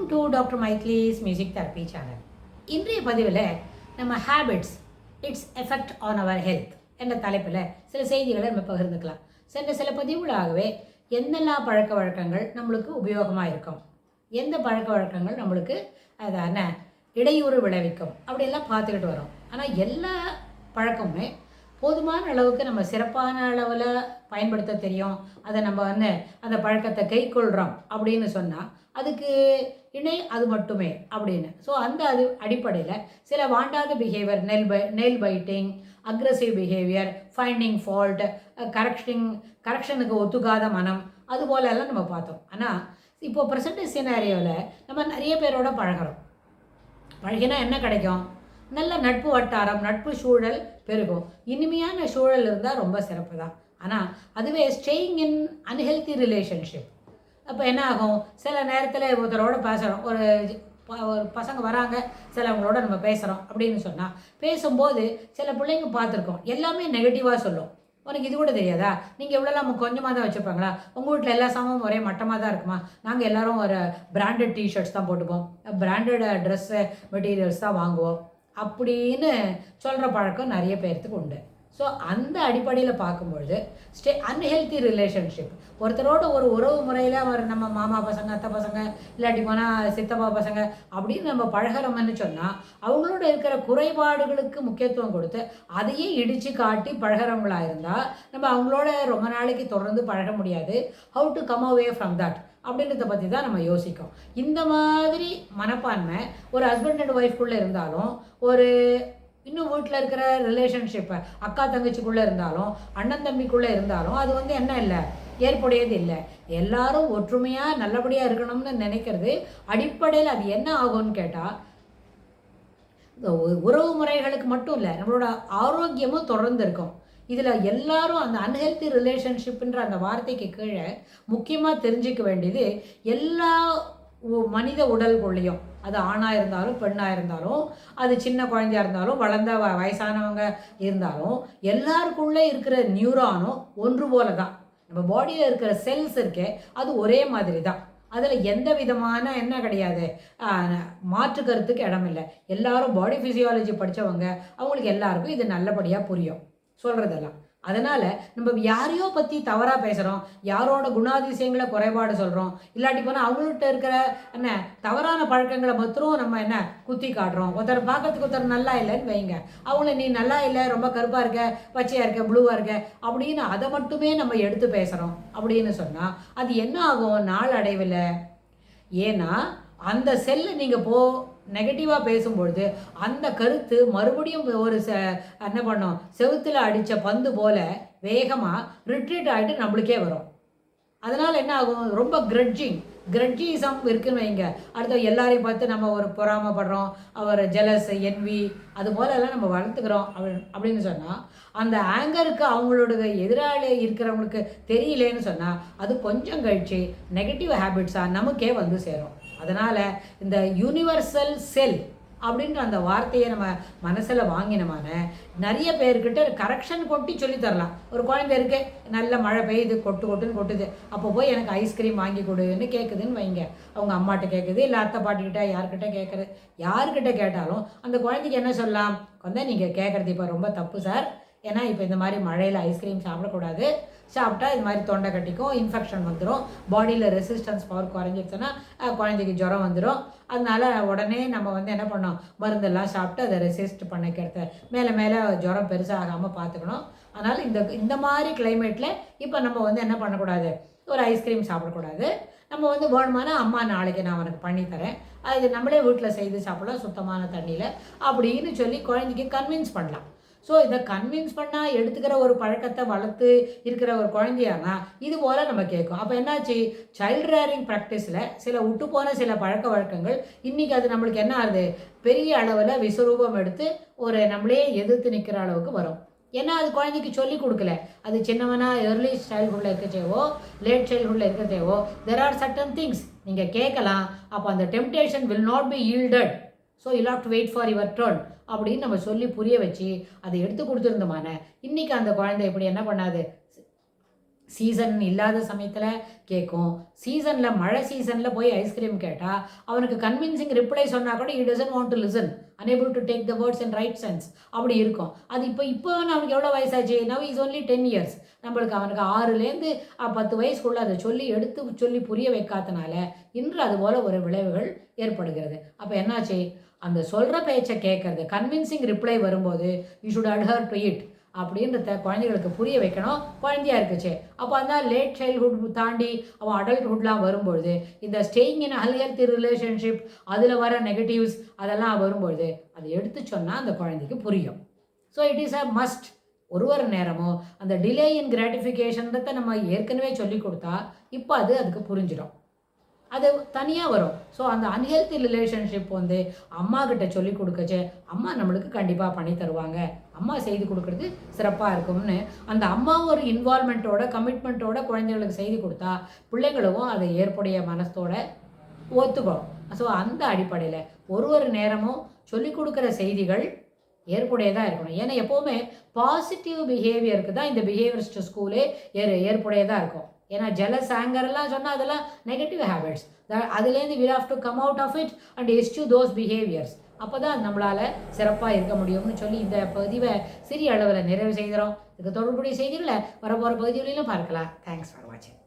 Welcome to doctor மைக்லீஸ் music therapy channel. இன்றைய பதிவில் நம்ம habits it's effect on our health என்ற தலைப்பில் சில செய்திகளை நம்ம பகிர்ந்துக்கலாம். சென்ற சில பதிவுகளாகவே என்னெல்லாம் பழக்க வழக்கங்கள் நம்மளுக்கு உபயோகமாக இருக்கும், எந்த பழக்க வழக்கங்கள் நம்மளுக்கு அதான இடையூறு விளைவிக்கும் அப்படியெல்லாம் பார்த்துக்கிட்டு வரோம். ஆனால் எல்லா பழக்கமுமே போதுமான அளவுக்கு நம்ம சிறப்பான அளவில் பயன்படுத்த தெரியும், அதை நம்ம அந்த பழக்கத்தை கை கொள்கிறோம் அப்படின்னு சொன்னால் அதுக்கு இணை அது மட்டுமே அப்படின்னு. ஸோ அது அடிப்படையில் சில வாண்டாத behaviour, nail biting, aggressive behaviour, finding fault, கரெக்ஷனுக்கு ஒத்துக்காத மனம், அது போலெல்லாம் நம்ம பார்த்தோம். ஆனால் இப்போது ப்ரெசன்ட் சினாரியோவில் நம்ம நிறைய பேரோட பழகினா என்ன கிடைக்கும்? நல்ல நட்பு வட்டாரம், நட்பு சூழல் பெருகும். இனிமையான சூழல் இருந்தால் ரொம்ப சிறப்பு தான். ஆனால் அதுவே ஸ்டேயிங் இன் அன்ஹெல்தி ரிலேஷன்ஷிப், அப்போ என்ன ஆகும்? சில நேரத்தில் ஒருத்தரோட பேசுகிறோம், ஒரு பசங்க வராங்க, சிலவங்களோட நம்ம பேசுகிறோம் அப்படின்னு சொன்னால் பேசும்போது சில பிள்ளைங்க பார்த்துருக்கோம் எல்லாமே நெகட்டிவாக சொல்லும். உனக்கு இது கூட தெரியாதா? நீங்கள் இவ்வளோலாம் கொஞ்சமாக தான் வச்சுருப்பாங்களா? உங்கள் வீட்டில் எல்லா சாமானும் ஒரே மட்டமாக தான் இருக்குமா? நாங்கள் எல்லோரும் ஒரு பிராண்டட் டிஷர்ட்ஸ் தான் போட்டுப்போம், பிராண்டட் ட்ரெஸ்ஸு மெட்டீரியல்ஸ் தான் வாங்குவோம் அப்படின்னு சொல்கிற பழக்கம் நிறைய பேர்த்துக்கு உண்டு. ஸோ அந்த அடிப்படையில் பார்க்கும்பொழுது அன்ஹெல்தி ரிலேஷன்ஷிப், ஒருத்தரோட ஒரு உறவு முறையில் நம்ம மாமா பசங்க, அத்தை பசங்க, இல்லாட்டி போனால் சித்தப்பா பசங்க அப்படின்னு நம்ம பழகிறோம்னு சொன்னால் அவங்களோட இருக்கிற குறைபாடுகளுக்கு முக்கியத்துவம் கொடுத்து அதையே இடித்து காட்டி பழகிறவங்களாக இருந்தால் நம்ம அவங்களோட ரொம்ப நாளைக்கு தொடர்ந்து பழக முடியாது. How to come away from that அப்படின்றத பற்றி தான் நம்ம யோசிக்கும். இந்த மாதிரி மனப்பான்மை ஒரு ஹஸ்பண்ட் அண்ட் ஒய்ஃப்குள்ளே இருந்தாலும், ஒரு இன்னும் வீட்டில் இருக்கிற ரிலேஷன்ஷிப்பை அக்கா தங்கச்சிக்குள்ளே இருந்தாலும், அண்ணன் தம்பிக்குள்ளே இருந்தாலும் அது என்ன இல்லை, ஏற்புடையது இல்லை. எல்லாரும் ஒற்றுமையாக நல்லபடியாக இருக்கணும்னு நினைக்கிறது அடிப்படையில் அது என்ன ஆகும்னு கேட்டால் உறவு முறைகளுக்கு மட்டும் இல்லை, நம்மளோட ஆரோக்கியமும் தொடர்ந்து இருக்கும். இதில் எல்லாரும் அந்த அன்ஹெல்தி ரிலேஷன்ஷிப்புன்ற அந்த வார்த்தைக்கு கீழே முக்கியமாக தெரிஞ்சிக்க வேண்டியது, எல்லா மனித உடல்குள்ளேயும், அது ஆணாக இருந்தாலும் பெண்ணாக இருந்தாலும், அது சின்ன குழந்தையாக இருந்தாலும் வளர்ந்த வயசானவங்க இருந்தாலும், எல்லாருக்குள்ளே இருக்கிற நியூரானும் ஒன்று போல தான். நம்ம பாடியில் இருக்கிற செல்ஸ் இருக்கே அது ஒரே மாதிரி தான். அதில் எந்த விதமான என்ன கிடையாது, மாற்று கருத்துக்கு இடமில்லை. எல்லாரும் பாடி ஃபிசியாலஜி படித்தவங்க, அவங்களுக்கு எல்லாருக்கும் இது நல்லபடியாக புரியும் சொல்கிறதெல்லாம். அதனால் நம்ம யாரையோ பற்றி தவறாக பேசுகிறோம், யாரோட குணாதிசயங்களை குறைபாடு சொல்கிறோம், இல்லாட்டி போனால் அவங்கள்ட்ட இருக்கிற தவறான பழக்கங்களை மாத்திரம் நம்ம குத்தி காட்டுறோம். ஒருத்தர் பார்க்கறதுக்கு ஒருத்தர் நல்லா இல்லைன்னு வைங்க, அவங்கள நீ நல்லா இல்லை, ரொம்ப கருப்பாக இருக்க, பச்சையாக இருக்க, ப்ளூவாக இருக்க அப்படின்னு அதை மட்டுமே நம்ம எடுத்து பேசுகிறோம் அப்படின்னு சொன்னால் அது என்ன ஆகும் நாளடைவில்? ஏன்னா அந்த செல்லு நீங்கள் நெகட்டிவாக பேசும்பொழுது அந்த கருத்து மறுபடியும் ஒரு என்ன பண்ணோம், செவுத்தில் அடித்த பந்து போல் வேகமாக ரிட்ரீட் ஆகிட்டு நம்மளுக்கே வரும். அதனால் என்ன ஆகும்? ரொம்ப கிரட்ஜிசம் இருக்குன்னு வைங்க. அடுத்த எல்லாரையும் பார்த்து நம்ம ஒரு பொறாமப்படுறோம், அவர் ஜெலஸ், என்வி, அது போலெல்லாம் நம்ம வளர்த்துக்கிறோம் அப்படின்னு சொன்னால் அந்த ஆங்கருக்கு அவங்களோட எதிராளி இருக்கிறவங்களுக்கு தெரியலேன்னு சொன்னால் அது கொஞ்சம் கழிச்சு நெகட்டிவ் ஹேபிட்ஸாக நமக்கே சேரும். அதனால் இந்த யூனிவர்சல் செல் அப்படின்ற அந்த வார்த்தையை நம்ம மனசில் வாங்கினமான நிறைய பேர்கிட்ட கரெக்ஷன் கொட்டி சொல்லித்தரலாம். ஒரு குழந்தை இருக்கு, நல்ல மழை பெய்யுது, கொட்டுன்னு கொட்டுது, அப்போ போய் எனக்கு ஐஸ்கிரீம் வாங்கி கொடுன்னு கேட்குதுன்னு வைங்க. அவங்க அம்மாட்ட கேட்குது, இல்லை அத்தை பாட்டிக்கிட்ட யார்கிட்ட கேட்குறது, யார்கிட்ட கேட்டாலும் அந்த குழந்தைக்கு என்ன சொல்லலாம்? நீங்கள் கேட்குறது இப்போ ரொம்ப தப்பு சார், ஏன்னா இப்போ இந்த மாதிரி மழையில் ஐஸ்கிரீம் சாப்பிடக்கூடாது, சாப்பிட்டா இது மாதிரி தொண்டை கட்டிக்கும், இன்ஃபெக்ஷன் வந்துடும், பாடியில் ரெசிஸ்டன்ஸ் பவர் குறைஞ்சிடுச்சுன்னா குழந்தைக்கு ஜுரம் வந்துடும். அதனால உடனே நம்ம என்ன பண்ணோம், மருந்தெல்லாம் சாப்பிட்டு அதை ரெசிஸ்ட் பண்ணிக்கிறது, மேலே ஜுரம் பெருசாகாமல் பார்த்துக்கணும். அதனால் இந்த மாதிரி கிளைமேட்டில் இப்போ நம்ம என்ன பண்ணக்கூடாது, ஒரு ஐஸ்கிரீம் சாப்பிடக்கூடாது. நம்ம வேணுமானா அம்மா நாளைக்கு நான் உனக்கு பண்ணித்தரேன், அது நம்மளே வீட்டில் செய்து சாப்பிடலாம் சுத்தமான தண்ணியில் அப்படின்னு சொல்லி குழந்தைக்கு கன்வின்ஸ் பண்ணலாம். ஸோ இதை கன்வின்ஸ் பண்ணால் எடுத்துக்கிற ஒரு பழக்கத்தை வளர்த்து இருக்கிற ஒரு குழந்தையானா இது போல் நம்ம கேட்கும். அப்போ என்னாச்சு, சைல்டு ரேரிங் ப்ராக்டிஸில் சில விட்டு போன சில பழக்க வழக்கங்கள் இன்றைக்கி அது நம்மளுக்கு என்ன ஆகுது, பெரிய அளவில் விஸ்வரூபம் எடுத்து ஒரு நம்மளே எதிர்த்து நிற்கிற அளவுக்கு வரும். ஏன்னா அது குழந்தைக்கு சொல்லி கொடுக்கல. அது சின்னவனா ஏர்லி சைல்ட்ஹுட்டில் இருக்கச்சேவோ லேட் சைல்ட்ஹுட்டில் இருக்கச்சேவோ தெர் ஆர் சர்டன் திங்ஸ் நீங்கள் கேட்கலாம். அப்போ அந்த temptation will not be yielded, so you have to wait for your turn அப்படின்னு நம்ம சொல்லி புரிய வச்சு அதை எடுத்து கொடுத்துருந்தோமான இன்றைக்கி அந்த குழந்தை இப்படி என்ன பண்ணாது, சீசன் இல்லாத சமயத்தில் கேட்கும். சீசனில் மழை சீசனில் போய் ஐஸ்கிரீம் கேட்டால் அவனுக்கு கன்வின்சிங் ரிப்ளை சொன்னால் கூட he doesn't want to listen, unable to take the words in right sense அப்படி இருக்கும். அது இப்போ அவனுக்கு எவ்வளோ வயசாச்சு? now is only 10 years. நம்மளுக்கு அவனுக்கு 6லேருந்து 10 வயசுக்குள்ளே அதை சொல்லி புரிய வைக்காதனால இன்று அதுபோல் ஒரு விளைவுகள் ஏற்படுகிறது. அப்போ என்னாச்சு? அந்த சொல்கிற பேச்சை கேட்கறது, கன்வின்சிங் ரிப்ளை வரும்போது யூ ஷுட் அட்ஹர் டு இட் அப்படின்றத குழந்தைகளுக்கு புரிய வைக்கணும். குழந்தையாக இருக்குச்சு. அப்போ அந்த லேட் சைல்ட்ஹுட் தாண்டி அவன் அடல்ட்ஹுட்லாம் வரும்பொழுது இந்த ஸ்டேயிங் இன் அன்ஹெல்தி ரிலேஷன்ஷிப் அதில் வர நெகட்டிவ்ஸ் அதெல்லாம் வரும்பொழுது அதை எடுத்து சொன்னால் அந்த குழந்தைக்கு புரியும். So it is a must. ஒரு நேரமும் அந்த டிலே இன் கிராட்டிஃபிகேஷன்றதை நம்ம ஏற்கனவே சொல்லி கொடுத்தா இப்போ அதுக்கு புரிஞ்சிடும். அது தனியாக வரும். ஸோ அந்த அன்ஹெல்தி ரிலேஷன்ஷிப் அம்மா கிட்ட சொல்லி கொடுக்கச்சு அம்மா நம்மளுக்கு கண்டிப்பாக பண்ணி தருவாங்க, அம்மா செய்து கொடுக்குறது சிறப்பாக இருக்கும்னு அந்த அம்மா ஒரு இன்வால்மெண்ட்டோட கமிட்மெண்ட்டோட குழந்தைகளுக்கு செய்து கொடுத்தா பிள்ளைங்களும் அதை ஏற்புடைய மனசோட ஒத்துக்கும். ஸோ அந்த அடிப்படையில் ஒரு நேரமும் சொல்லிக் கொடுக்குற செய்திகள் ஏற்புடையதாக இருக்கணும். ஏன்னா எப்போவுமே பாசிட்டிவ் பிஹேவியருக்கு தான் இந்த பிஹேவியரிஸ்ட் ஸ்கூலே ஏற்புடையதாக இருக்கும். ஏன்னா ஜெலஸ் ஆங்கர்லாம் சொன்னால் அதெல்லாம் நெகட்டிவ் ஹேபிட்ஸ். அதுலேருந்து we have to come out of it and eschew those behaviours. அப்போ தான் நம்மளால் சிறப்பாக இருக்க முடியும்னு சொல்லி இந்த பதிவை சிறிய அளவில் நிறைவு செய்கிறோம். இதுக்கு தொடர்புடைய செய்திகளை வரப்போகிற பகுதிகளிலும் பார்க்கலாம். தேங்க்ஸ் ஃபார் வாட்சிங்.